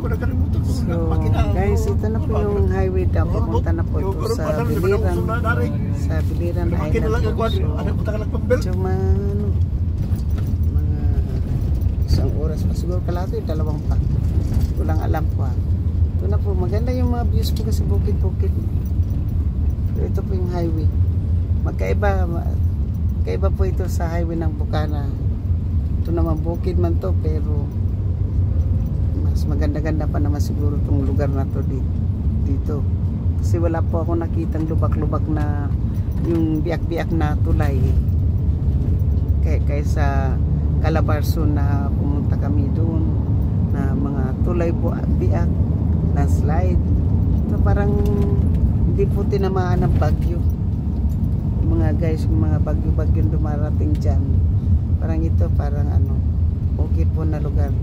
nakalimutan ko. So guys, ito na po yung highway daw. Papunta na po ito sa Biliran. Sa Biliran Island po. So mga isang oras pa. Siguro kalahati, dalawang pa. Walang alam po ha. Ito na po, maganda yung mga views po kasi bukid-bukid. So ito po yung highway. Magkaiba po ito sa highway ng Bukana. Ito naman bukid man to, pero mas maganda-ganda pa naman siguro itong lugar na to dito. Kasi wala po ako nakitang lubak-lubak na yung biyak-biyak na tulay. Kaysa Calabarzon na pumunta kami doon na mga tulay po biyak, landslide. Ito parang hindi po tinamaan ng bagyo. Mga guys, yung mga bagyo-bagyo dumarating dyan, parang ito parang okay po na lugar.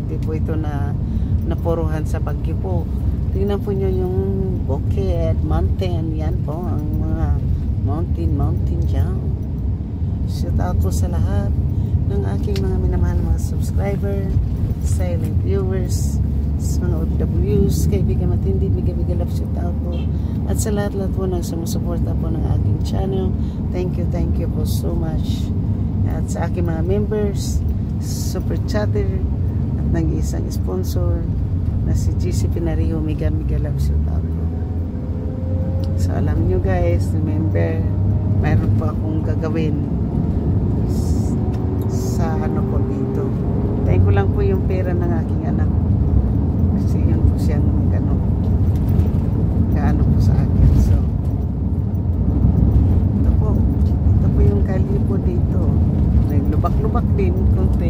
Hindi po ito na napuruhan sa bagyo po. Tingnan po nyo yung bukid, mountain, yan po ang mga mountain dyan. Shout out po sa lahat ng aking mga minamahal mga subscriber, silent viewers, sa mga OFWs, kaibigan matindi, bigay-bigay love, shout out po. At sa lahat-lahat po ng sumusuporta po ng aking channel, thank you po so much. At sa aking mga members, super chatter, at nag-iisang sponsor na si GC Pinario, mega love, shout out po. So alam nyo guys, remember, mayroon po akong gagawin sa po dito. Tayo ko lang po yung pera ng aking anak. Kasi yun po siyang kaano po sa akin. So ito po yung kali po dito. Lubak-lubak din konti.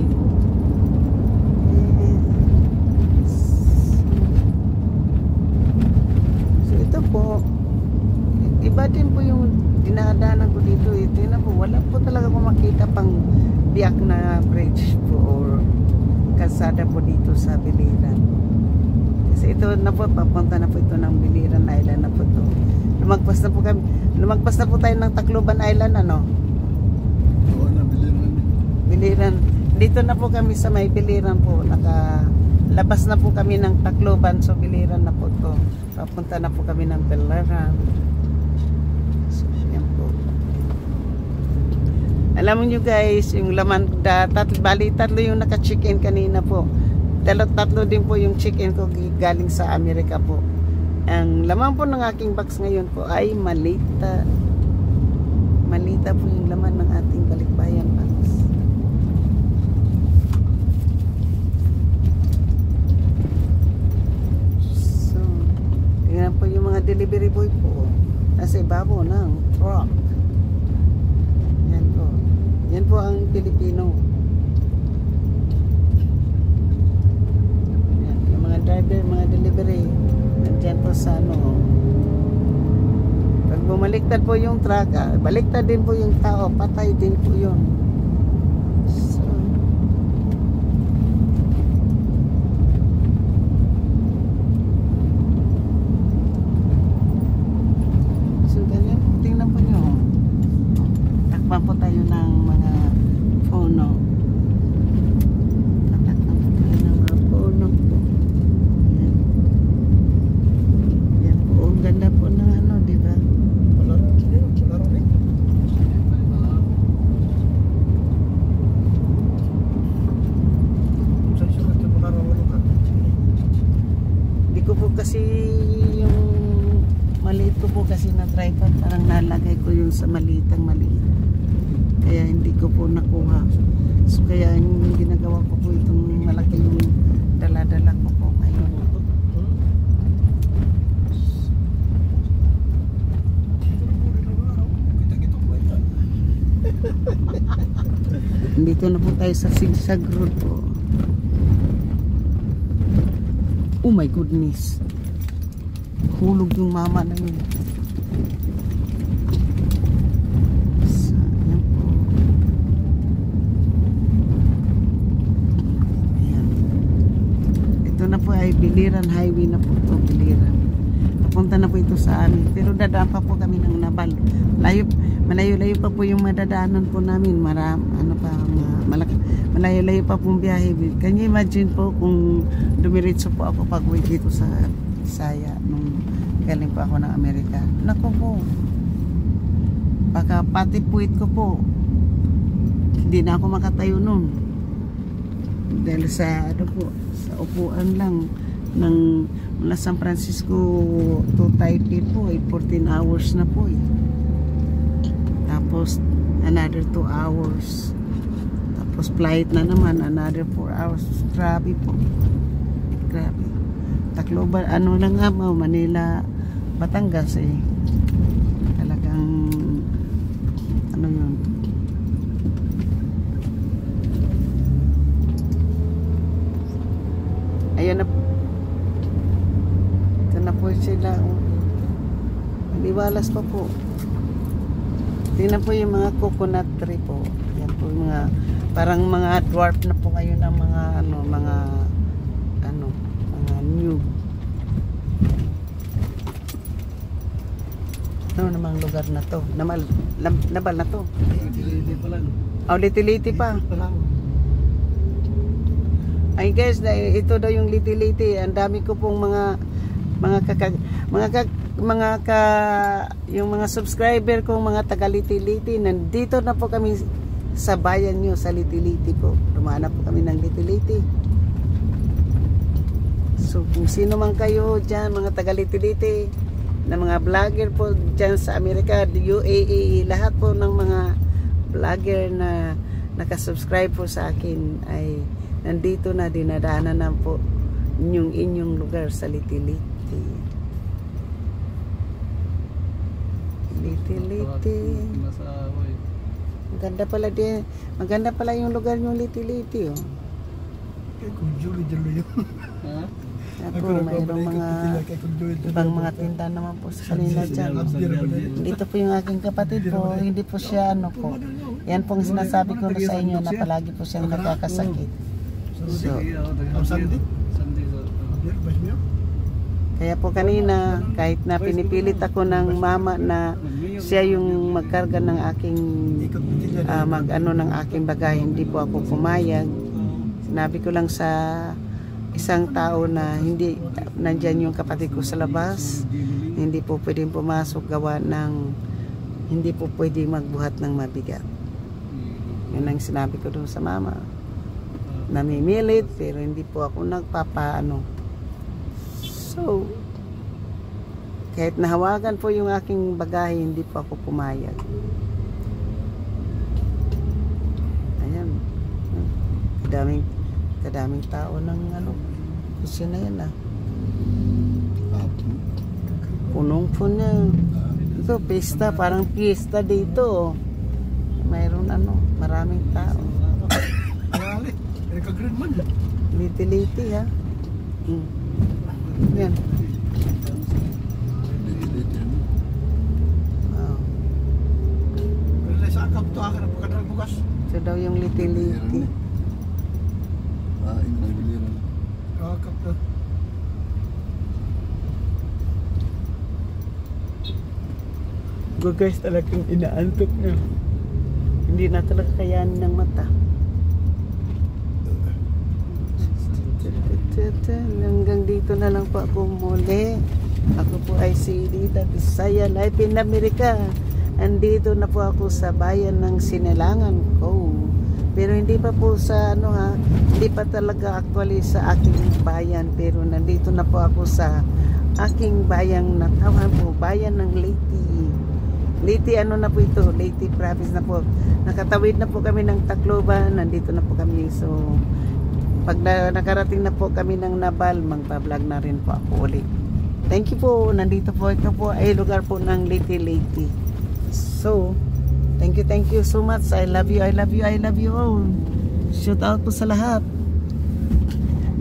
So ito po, iba din po yung dinadaanan ko dito. Ito na po, wala po talaga ko makita pang biyak na bridge po or kalsada po dito sa Biliran. Kasi ito na po, papunta na po ito ng Biliran Island na po ito. Lumagpas na po tayo ng Tacloban Island, Oo na, Biliran. Biliran. Dito na po kami sa may Biliran po. Labas na po kami ng Tacloban, so Biliran na po ito. Papunta na po kami ng Biliran. So, yan po. Alam nyo guys, yung laman, bali tatlo yung naka-check-in kanina po. Tatlo din po yung check-in ko galing sa Amerika po. Ang laman po ng aking box ngayon po ay malita. Malita po yung laman ng ating balikbayan box. So, tingnan po yung mga delivery boy po. Nasa ibabaw ng truck. Yan po ang Pilipino. Yan, yung mga driver, mga delivery, nandyan po sa pag bumaliktad po yung truck, baliktad din po yung tao, patay din po yun. So ganyan, tingnan po nyo. Takpan po tayo ng mga puno. Tatakpan po tayo ng mga puno po. Yan. Yan po. Ang ganda po ng diba? Hindi ko po kasi yung maliit ko po kasi na tripod, parang nalagay ko yung sa maliit. Kaya hindi ko po nakuha. So kaya yung ginagawa ko po itong malaki yung dala-dala ko po ngayon. Dito na po tayo sa Sigsag Road po. Oh my goodness. Hulog yung mama na yun. Na po ay Biliran Highway na po ito, Biliran. Papunta na po ito sa amin. Pero dadaan pa po kami ng Nabal. malayo-layo pa po yung madadaanan po namin. Malayo-layo pa pong biyahe. Can you imagine po kung dumiretso po ako pag-uwi dito sa Bisaya nung galing pa ako ng Amerika. Naku po, baka pati puwit ko po, hindi na ako makatayo nun. Dahil sa sa upuan lang ng mula San Francisco to Taipei po 14 hours na po tapos another 2 hours, tapos flight na naman another 4 hours. Grabe po, grabe. Tacloban, lang nga Manila, Batangas talagang yun. Ayun na, ito na po sila. Maliwalas pa po. Tingnan po yung mga coconut tree po. Yan po yung mga, parang mga dwarf na po ngayon ang mga mga new. Ano namang lugar na to? Nabal na to. Liti pa lang. Oh, Liti-Liti pa. Ay guys, ito daw yung Liti-Liti. Ang dami ko pong yung mga subscriber kong mga taga Liti-Liti. Nandito na po kami sa bayan nyo, sa Liti-Liti po. Dumaan na po kami ng Liti-Liti. So kung sino man kayo dyan, mga taga Liti-Liti, na mga vlogger po dyan sa Amerika, UAE, lahat po ng mga vlogger na nakasubscribe po sa akin ay nandito na, dinadaanan na po inyong lugar sa Liti-Liti. Liti-Liti. Maganda pala yung lugar yung Liti-Liti Ako, mayroong mga ibang mga tinda naman po sa kanila dyan. Dito po yung aking kapatid po, hindi po siya po. Yan pong sinasabi ko sa inyo na palagi po siyang nakakasakit. So, kaya po kanina, kahit na pinipilit ako ng mama na siya yung magkarga ng aking ng aking bagay, hindi po ako pumayag. Sinabi ko lang sa isang tao na hindi nandyan yung kapatid ko sa labas, hindi po pwedeng pumasok gawa ng hindi po pwedeng magbuhat ng mabigat. Yun ang sinabi ko doon sa mama. Namimilit pero hindi po ako nagpapaano. So kahit nahawagan po yung aking bagahe, hindi po ako pumayag. Ayan, kadaming tao ng kasi na yan punong-puno. Ito pista, parang pista dito. Mayroon maraming tao. Liti-Liti yan. Ito daw yung Liti-Liti. Guys, talagang inaantok na. Hindi na talaga kayanin ng mata. Hanggang dito na lang po ako muli. Ako po ay si Lita Bisaya Live in America. Andito na po ako sa bayan ng Sinilangan ko. Pero hindi pa po sa hindi pa talaga actually sa aking bayan. Pero nandito na po ako sa aking bayang natawan po, bayan ng Liti. Liti na po ito, Liti province na po. Nakatawid na po kami ng Tacloban, nandito na po kami. So pag nakarating na po kami ng Nabal, magpa-vlog na rin po ako ulit. Thank you po, nandito po, ito po ay lugar po ng Liti-Liti. So thank you so much. I love you all. Shout out po sa lahat.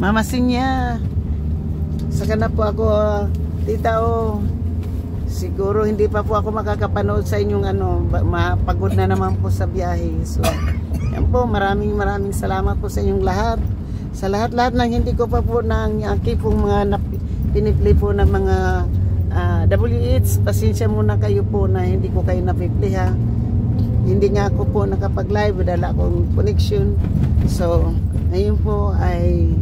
Mama Sinya, saka na po ako, tita siguro hindi pa po ako makakapanood sa inyong mapagod na naman po sa biyahe. So yan po, maraming salamat po sa inyong lahat. Sa lahat ng hindi ko pa po ng aking pong mga pinipli po ng mga WH, pasensya muna kayo po na hindi ko kayo napipli hindi nga ako po nakapag-live, dala akong connection. So ngayon po ay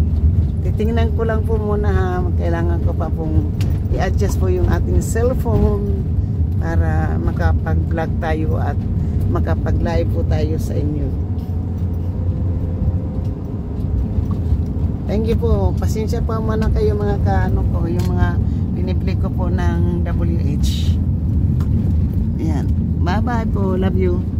titingnan ko lang po muna ha. Kailangan ko pa pong i-adjust po yung ating cellphone para makapag-vlog tayo at makapag-live po tayo sa inyo. Thank you po. Pasensya po muna kayo mga kaano ko, yung mga binibili ko po ng WH. Ayan. Bye bye po. Love you.